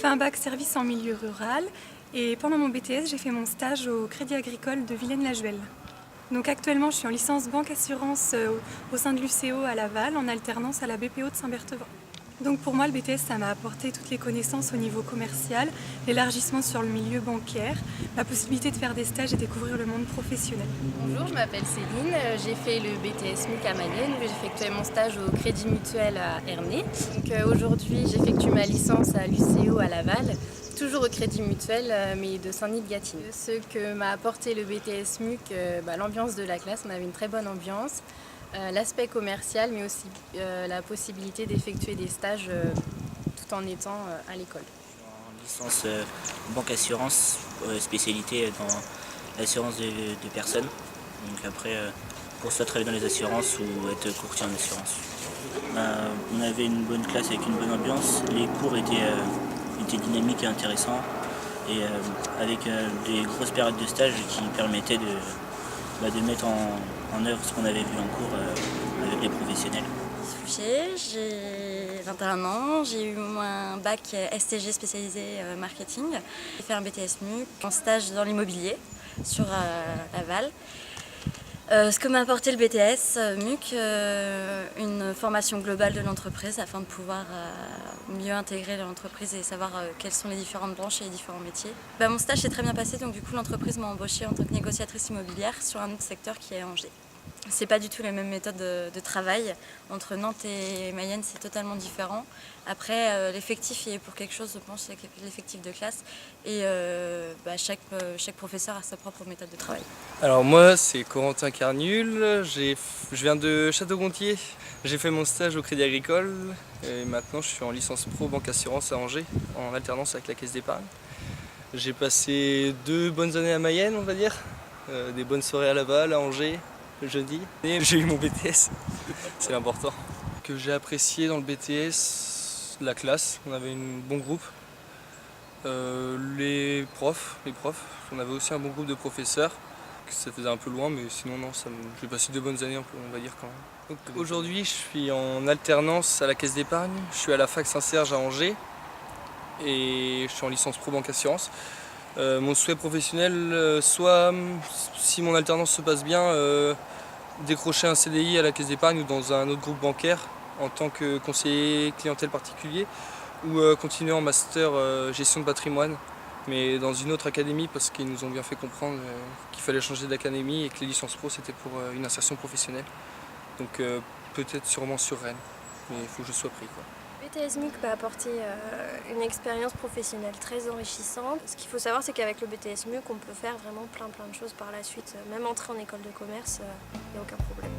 fait un bac service en milieu rural et pendant mon BTS, j'ai fait mon stage au Crédit Agricole de Villaine-la-Juhel. Donc actuellement, je suis en licence banque assurance au sein de l'UCO à Laval, en alternance à la BPO de Saint-Berthevin. Donc pour moi, le BTS, ça m'a apporté toutes les connaissances au niveau commercial, l'élargissement sur le milieu bancaire, la possibilité de faire des stages et découvrir le monde professionnel. Bonjour, je m'appelle Céline, j'ai fait le BTS MUC à Mayenne, j'ai effectué mon stage au Crédit Mutuel à Ernée. Aujourd'hui, j'effectue ma licence à l'UCO à Laval, toujours au Crédit Mutuel, mais de Saint-Denis-de-Gâtine. Ce que m'a apporté le BTS MUC, l'ambiance de la classe, on avait une très bonne ambiance, l'aspect commercial, mais aussi la possibilité d'effectuer des stages tout en étant à l'école. En licence banque assurance, spécialité dans l'assurance de personnes. Donc après, pour soit travailler dans les assurances ou être courtier en assurance. On avait une bonne classe avec une bonne ambiance. Les cours étaient dynamiques et intéressants. Et avec des grosses périodes de stage qui permettaient de mettre en œuvre ce qu'on avait vu en cours avec les professionnels. J'ai 21 ans, j'ai eu un bac STG spécialisé marketing. J'ai fait un BTS MUC en stage dans l'immobilier sur Laval. Ce que m'a apporté le BTS MUC, une formation globale de l'entreprise afin de pouvoir mieux intégrer l'entreprise et savoir quelles sont les différentes branches et les différents métiers. Mon stage s'est très bien passé, donc du coup l'entreprise m'a embauchée en tant que négociatrice immobilière sur un autre secteur qui est Angers. C'est pas du tout la même méthode de travail. Entre Nantes et Mayenne, c'est totalement différent. Après, l'effectif est pour quelque chose, je pense, c'est l'effectif de classe. Et chaque professeur a sa propre méthode de travail. Alors moi, c'est Corentin Carnul. Je viens de Château-Gontier. J'ai fait mon stage au Crédit Agricole. Et maintenant, je suis en licence pro banque assurance à Angers, en alternance avec la caisse d'épargne. J'ai passé 2 bonnes années à Mayenne, on va dire. Des bonnes soirées à Laval, à Angers. Jeudi. Et j'ai eu mon BTS, c'est l'important. Que j'ai apprécié dans le BTS, la classe, on avait un bon groupe. Les profs, on avait aussi un bon groupe de professeurs. Ça faisait un peu loin, mais sinon non, j'ai passé 2 bonnes années, on va dire quand même. Aujourd'hui, je suis en alternance à la caisse d'épargne, je suis à la fac Saint-Serge à Angers et je suis en licence pro banque assurance. Mon souhait professionnel, soit si mon alternance se passe bien, décrocher un CDI à la caisse d'épargne ou dans un autre groupe bancaire en tant que conseiller clientèle particulier ou continuer en master gestion de patrimoine mais dans une autre académie parce qu'ils nous ont bien fait comprendre qu'il fallait changer d'académie et que les licences pro c'était pour une insertion professionnelle. Donc peut-être sûrement sur Rennes, mais il faut que je sois pris, quoi. BTS MUC m'a apporté une expérience professionnelle très enrichissante. Ce qu'il faut savoir, c'est qu'avec le BTS MUC, on peut faire vraiment plein de choses par la suite. Même entrer en école de commerce, il n'y a aucun problème.